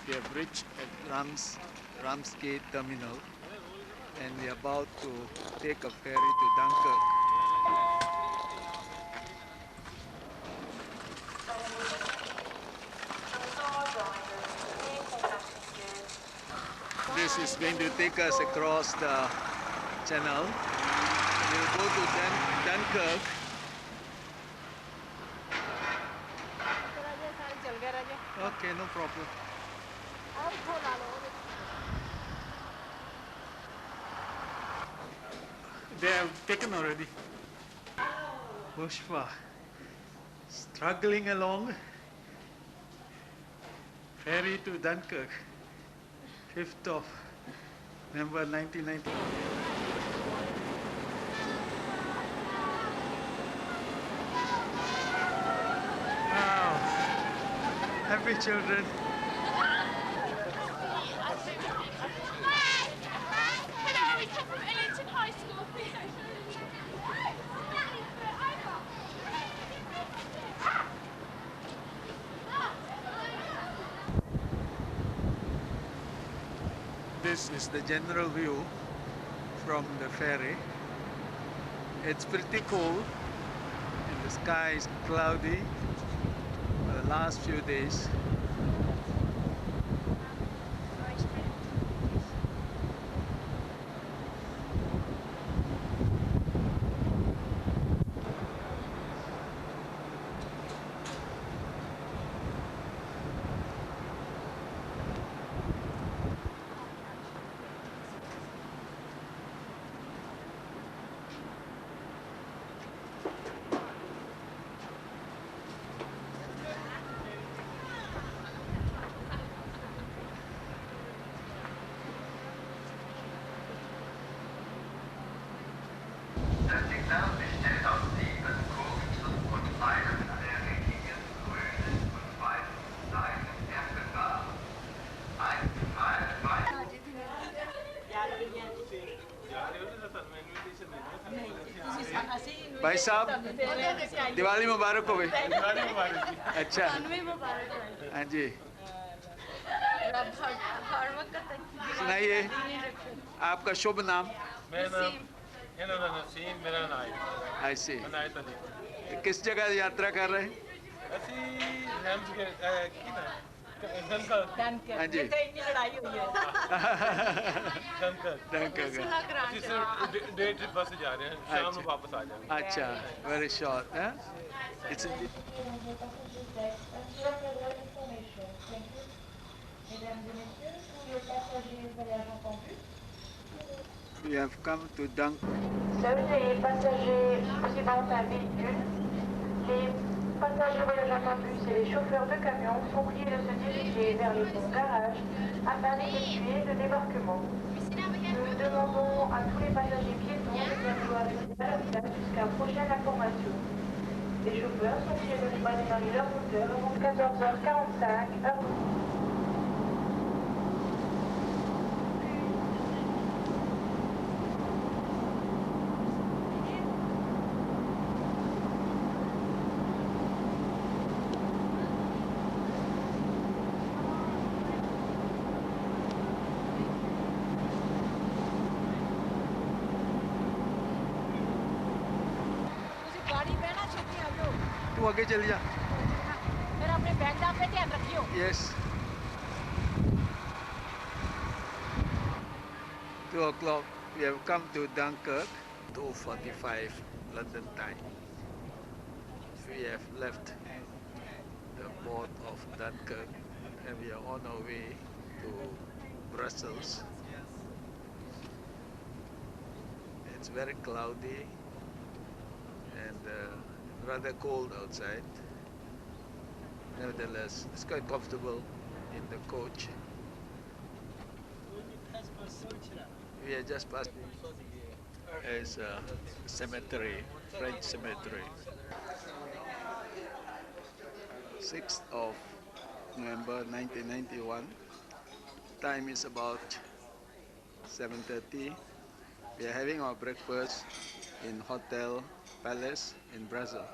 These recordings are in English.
We have reached at Ramsgate Terminal and we are about to take a ferry to Dunkirk. This is going to take us across the channel. We'll go to Dunkirk. Okay, no problem. They have taken already. Pushpa struggling along. Ferry to Dunkirk, 5th of November 1990. Wow, happy children. This is the general view from the ferry. It's pretty cold and the sky is cloudy for the last few days. Das Signal besteht aus 7 kurzen und einem dreieckigen grünen und weißen Seitenherrenbahn. Ein भाई साहब दिवाली मुबारक हो भाई। अच्छा हाँ जी सुनाइए आपका शुभ नाम। आई सी किस जगह यात्रा कर रहे हैं? हाँ जी डे ट्रिप बस जा रहे हैं शाम को वापस आ जाएंगे। अच्छा वेरी शॉर्ट है। It's We have come to Dunkirk. Seuls les passagers possédant un véhicule, les passagers voyageant en bus et les chauffeurs de camions sont priés de se diriger vers les bons garages afin d'effectuer le débarquement. Nous demandons à tous les passagers piétons de bien vouloir rester à leur place jusqu'à prochaine information. Les chauffeurs sont priés de ne pas démarrer leur moteur avant 14h45 heure. तू आगे चल जा। फिर अपने bag डाल पे ध्यान रखियो। Yes. 2 o'clock. We have come to Dunkirk. 2:45 London time. We have left the port of Dunkirk and we are on our way to Brussels. It's very cloudy and rather cold outside. Nevertheless, it's quite comfortable in the coach. We are just passing as a cemetery, French cemetery. 6th of November 1991. Time is about 7:30. We are having our breakfast in Hotel Palace in Brussels.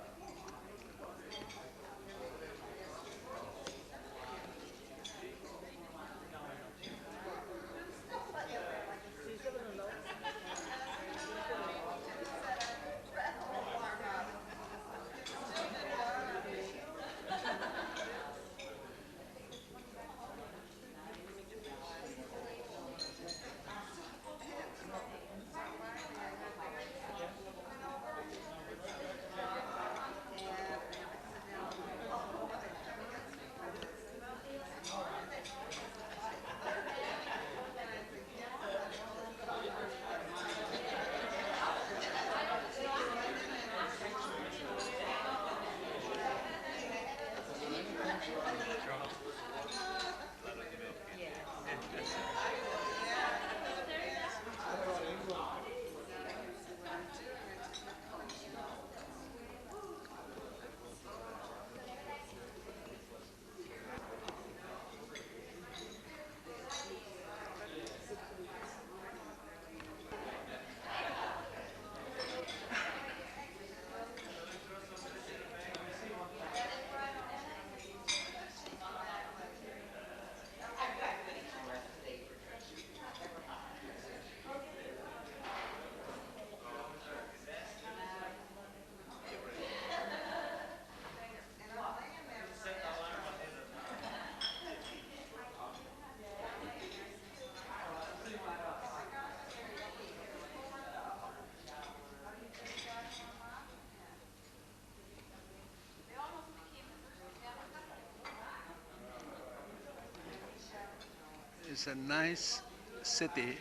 is a nice city.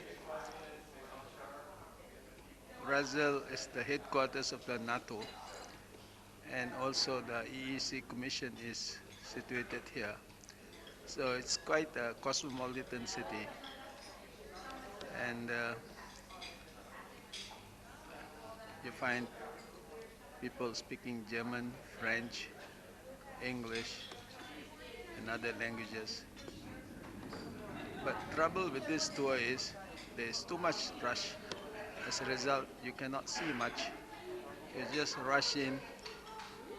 Brazil is the headquarters of the NATO, and also the EEC Commission is situated here. So it's quite a cosmopolitan city, and you find people speaking German, French, English, and other languages. But trouble with this tour is there's too much rush. As a result, you cannot see much. You just rush in,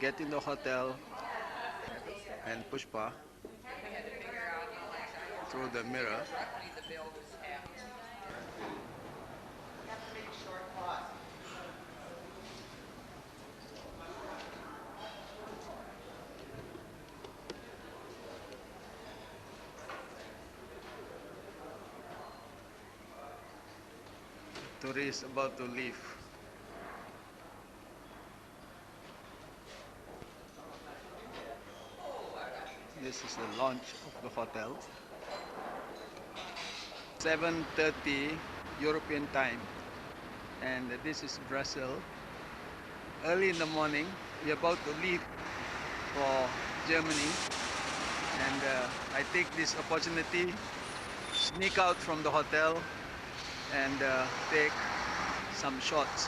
get in the hotel, and Pushpa through the mirror. Tourist about to leave. This is the launch of the hotel. 7:30 European time, and this is Brazil. Early in the morning, we're about to leave for Germany, and I take this opportunity, sneak out from the hotel, and take some shots.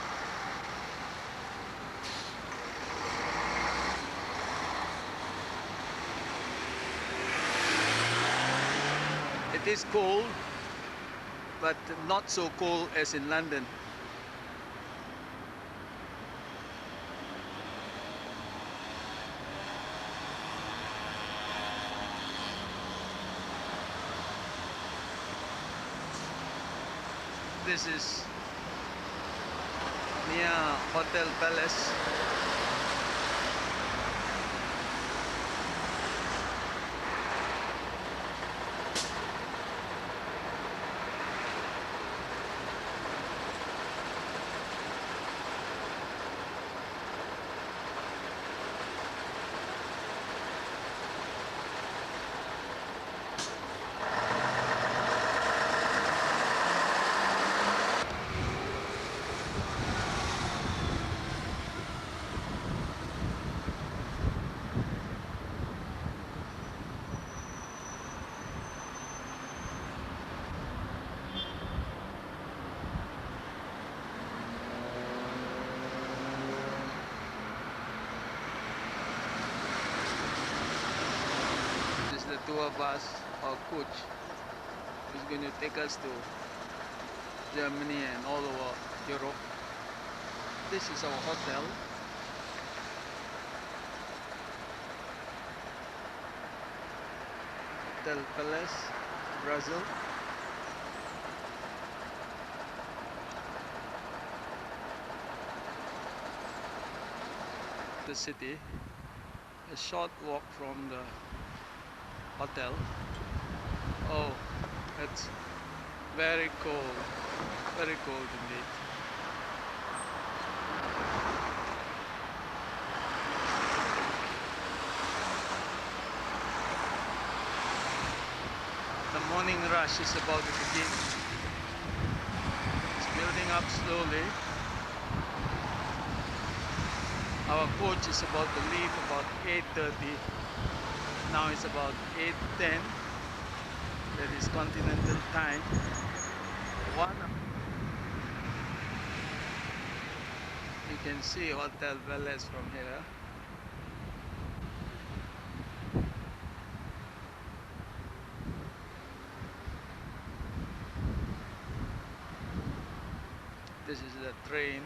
It is cold, but not so cold as in London. This is near Hotel Palace. The tour bus or coach is going to take us to Germany and all over Europe. This is our hotel. Hotel Palace, Brazil. The city, a short walk from the hotel. Oh, it's very cold indeed. The morning rush is about to begin. It's building up slowly. Our coach is about to leave about 8:30. Now it's about 8:10. That is continental time. You can see Hotel Palace from here. This is the train.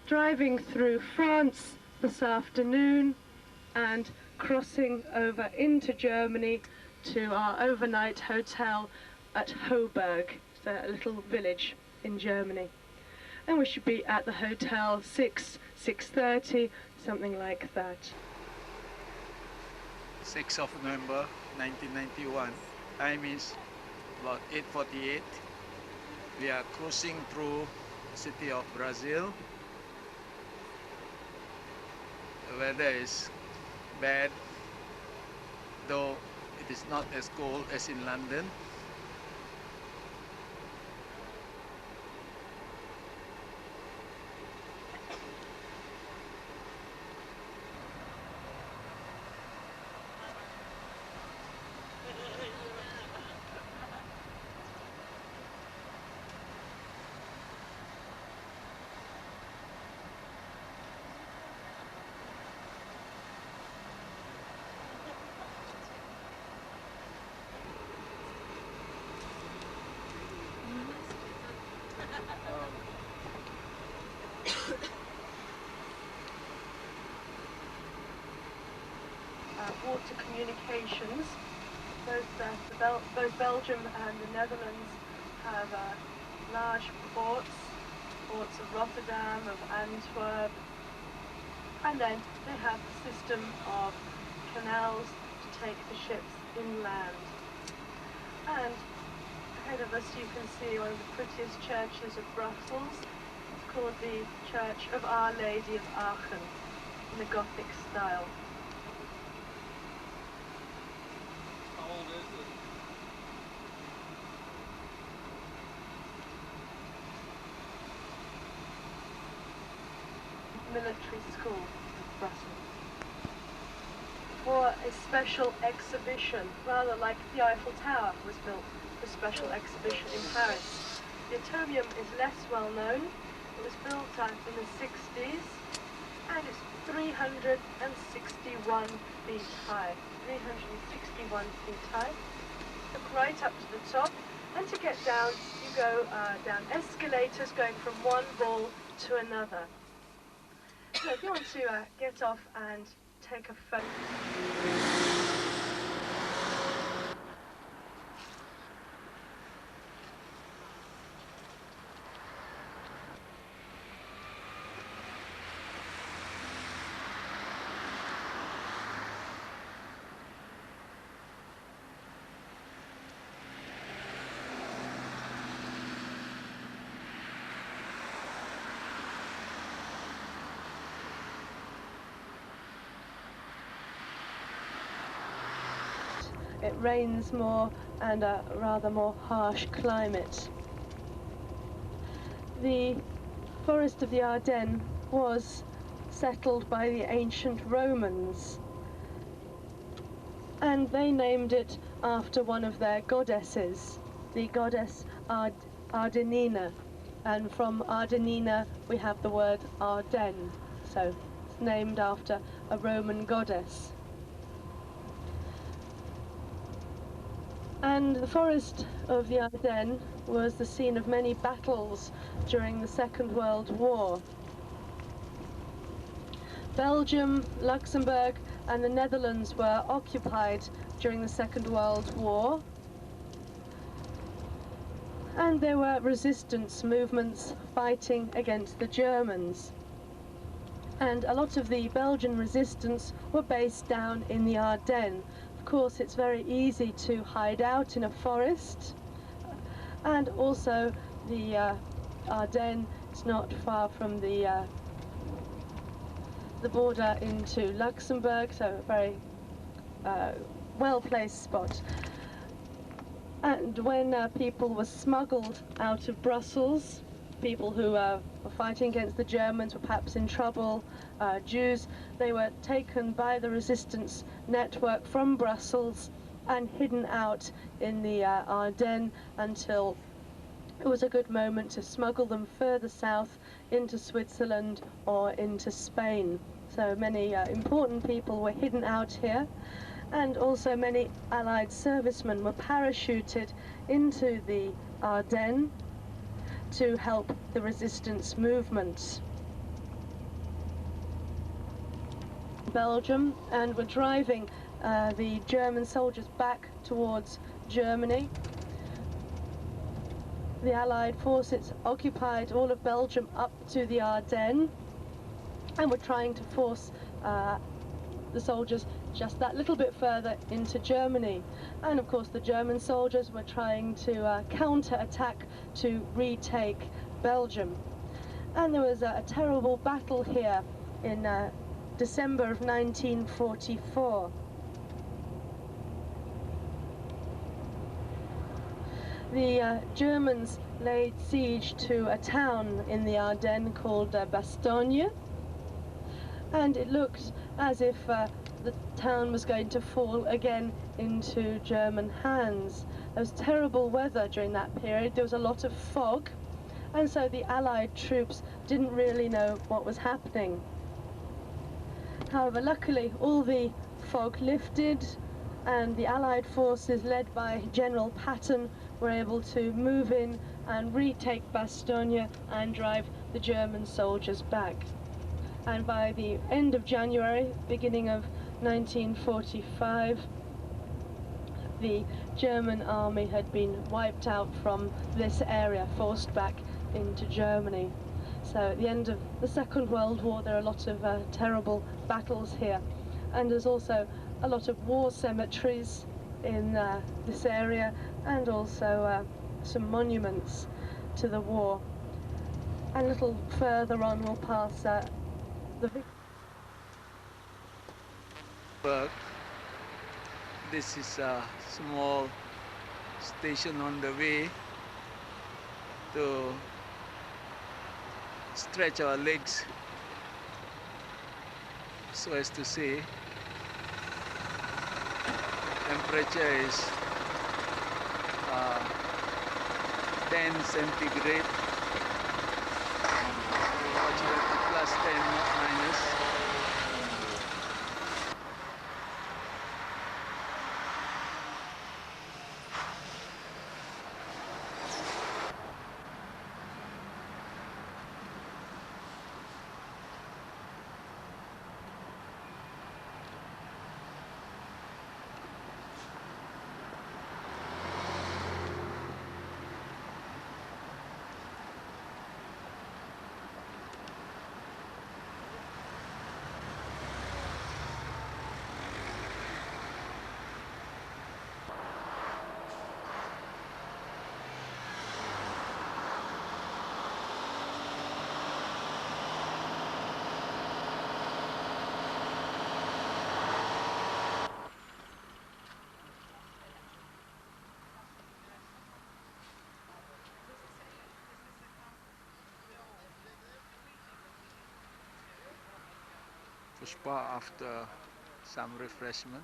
Driving through France this afternoon and crossing over into Germany to our overnight hotel at Hoburg, a little village in Germany. And we should be at the hotel 6:30, something like that. 6th of November 1991. Time is about 8:48. We are cruising through the city of Brazil. The weather is bad, though it is not as cold as in London. Water communications. Both Belgium and the Netherlands have large ports of Rotterdam, of Antwerp, and then they have a system of canals to take the ships inland. And ahead of us you can see one of the prettiest churches of Brussels. It's called the Church of Our Lady of Aachen in the Gothic style. Military School of Brussels for a special exhibition, rather like the Eiffel Tower was built for a special exhibition in Paris. The atomium is less well known. It was built in the 60s and it's 361 feet high. 361 feet high. Look right up to the top, and to get down you go down escalators going from one ball to another. So if you want to get off and take a photo. It rains more and a rather more harsh climate. The forest of the Ardennes was settled by the ancient Romans, and they named it after one of their goddesses, the goddess Ardennina, and from Ardennina we have the word Ardennes, so it's named after a Roman goddess. And the forest of the Ardennes was the scene of many battles during the Second World War. Belgium, Luxembourg and the Netherlands were occupied during the Second World War, and there were resistance movements fighting against the Germans. And a lot of the Belgian resistance were based down in the Ardennes. Of course, it's very easy to hide out in a forest, and also the Ardennes is not far from the border into Luxembourg, so a very well-placed spot. And when people were smuggled out of Brussels, people who were fighting against the Germans were perhaps in trouble, Jews, they were taken by the resistance network from Brussels and hidden out in the Ardennes until it was a good moment to smuggle them further south into Switzerland or into Spain. So many important people were hidden out here, and also many Allied servicemen were parachuted into the Ardennes to help the resistance movement. Belgium, and were driving the German soldiers back towards Germany. The Allied forces occupied all of Belgium up to the Ardennes and were trying to force the soldiers just that little bit further into Germany. And of course the German soldiers were trying to counter-attack to retake Belgium. And there was a terrible battle here in December of 1944. The Germans laid siege to a town in the Ardennes called Bastogne, and it looked as if the town was going to fall again into German hands. There was terrible weather during that period. There was a lot of fog, and so the Allied troops didn't really know what was happening. However, luckily all the fog lifted, and the Allied forces led by General Patton were able to move in and retake Bastogne and drive the German soldiers back. And by the end of January, beginning of 1945, the German army had been wiped out from this area, forced back into Germany. So at the end of the Second World War, there are a lot of terrible battles here, and there's also a lot of war cemeteries in this area, and also some monuments to the war. And a little further on we'll pass the But this is a small station on the way to stretch our legs so as to see. Temperature is 10 centigrade, plus 10 minus. Pushpa after some refreshment.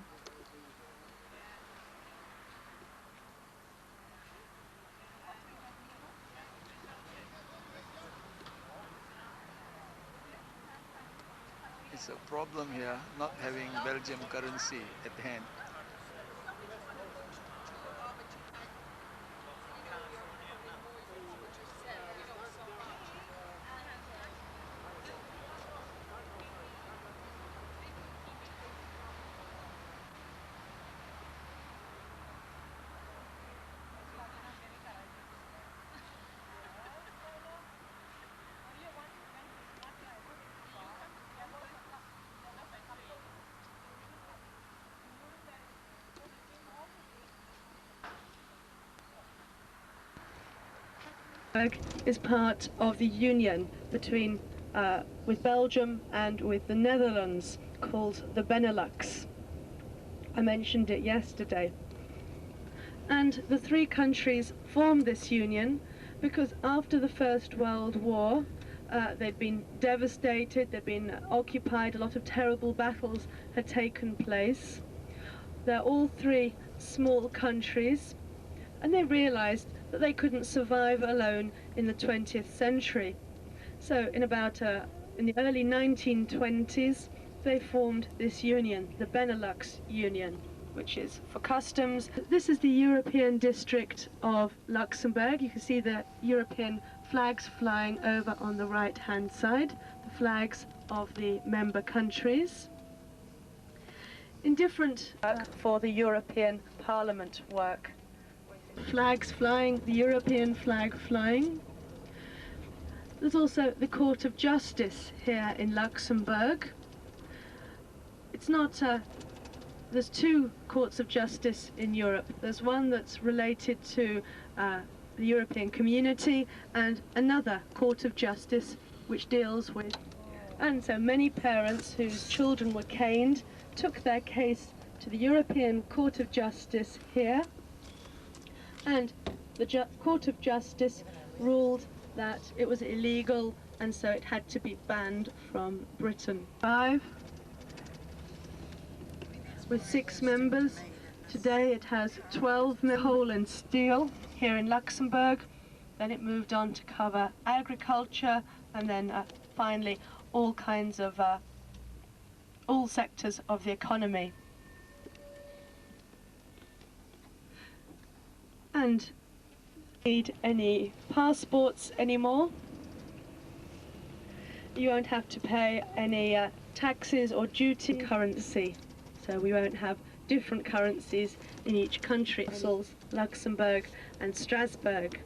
It's a problem here not having Belgium currency at hand. is part of the union between with Belgium and with the Netherlands, called the Benelux. I mentioned it yesterday. And the three countries formed this union because after the First World War they'd been devastated, they'd been occupied, a lot of terrible battles had taken place. They're all three small countries, and they realized that they couldn't survive alone in the 20th century. So in the early 1920s, they formed this union, the Benelux Union, which is for customs. This is the European district of Luxembourg. You can see the European flags flying over on the right-hand side, the flags of the member countries. In different for the European Parliament work. Flags flying, the European flag flying. There's also the Court of Justice here in Luxembourg. It's not There's two courts of justice in Europe. There's one that's related to the European Community and another court of justice which deals with. And so many parents whose children were caned took their case to the European Court of Justice here, and the Court of Justice ruled that it was illegal and so it had to be banned from Britain. 5 with 6 members. Today it has 12 coal and steel here in Luxembourg. Then it moved on to cover agriculture and then finally all kinds of all sectors of the economy. And need any passports anymore. You won't have to pay any taxes or duty currency. So we won't have different currencies in each country. Brussels, Luxembourg and Strasbourg.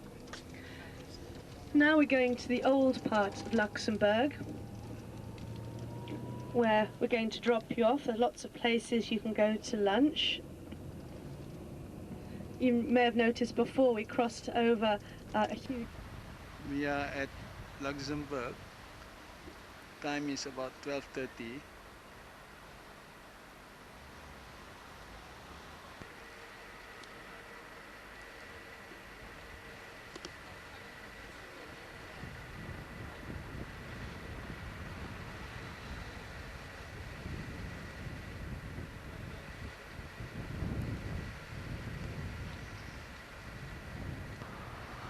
Now we're going to the old part of Luxembourg, where we're going to drop you off. There are lots of places you can go to lunch. You may have noticed before we crossed over a huge... We are at Luxembourg. Time is about 12:30.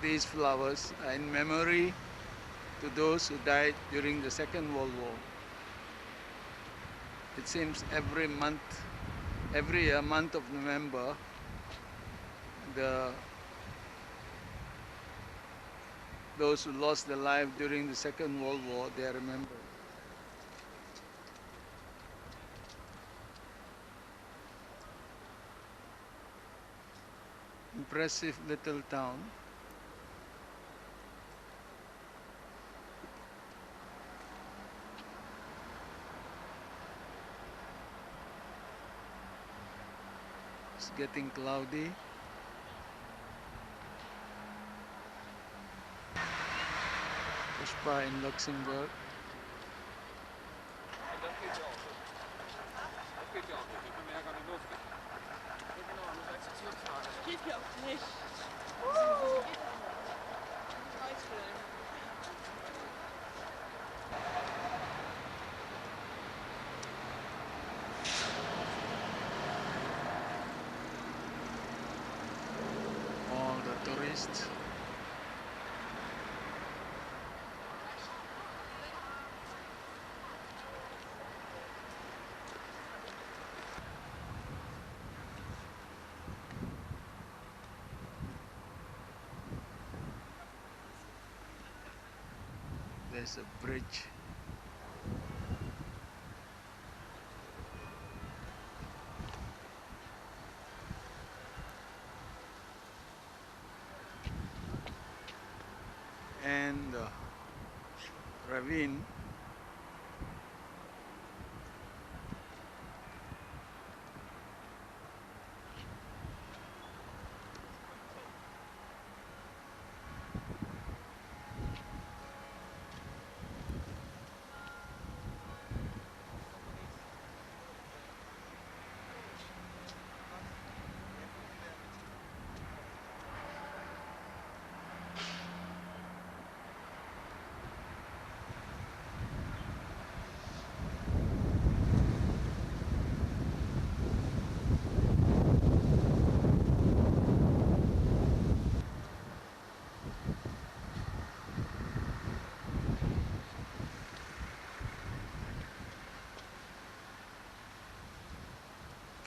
These flowers are in memory to those who died during the Second World War. It seems every year, month of November, those who lost their life during the Second World War, they are remembered. Impressive little town. It's getting cloudy. Pushpa in Luxembourg. All the tourists. There's a bridge. And ravine.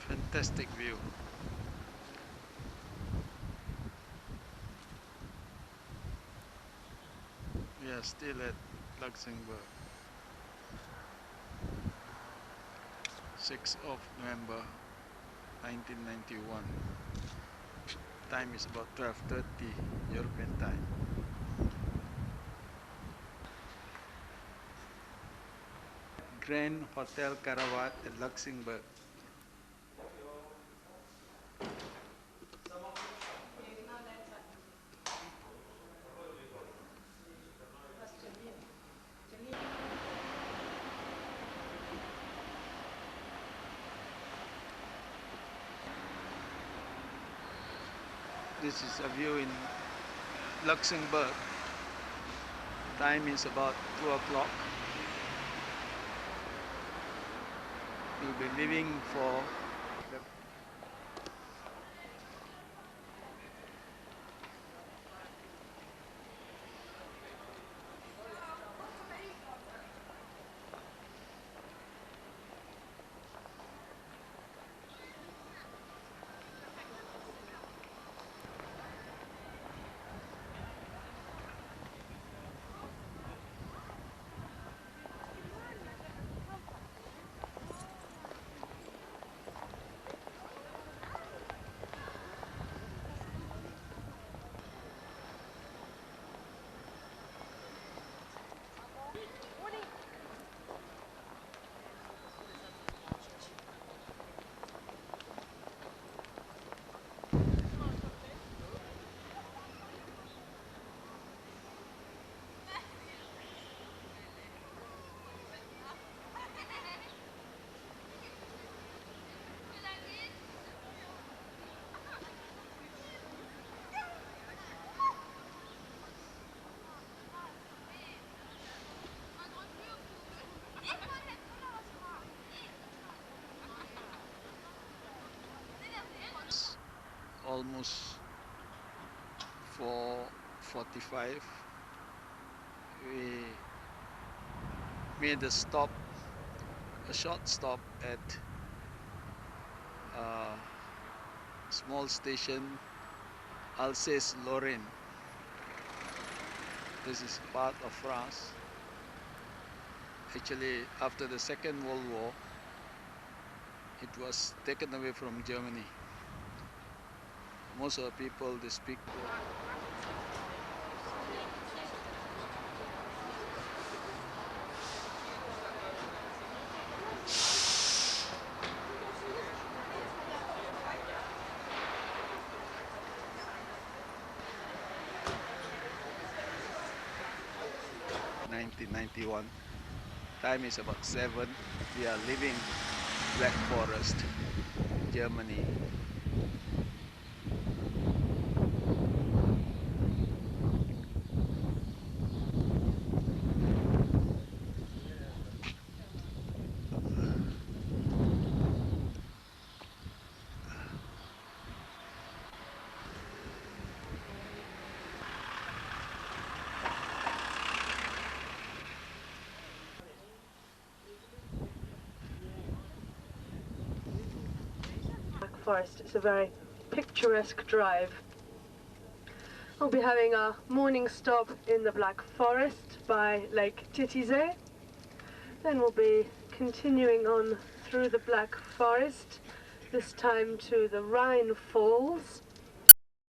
Fantastic view. We are still at Luxembourg. 6th of November 1991. Time is about 12:30 European time. Grand Hotel Karawat at Luxembourg. This is a view in Luxembourg. Time is about 2 o'clock. We'll be leaving for the almost 4:45. We made a short stop at a small station, Alsace-Lorraine. This is part of France. Actually, after the Second World War, it was taken away from Germany. Most of the people, they speak 1991. Time is about 7. We are leaving Black Forest, Germany. Forest. It's a very picturesque drive. We'll be having a morning stop in the Black Forest by Lake Titisee. Then we'll be continuing on through the Black Forest, this time to the Rhine Falls,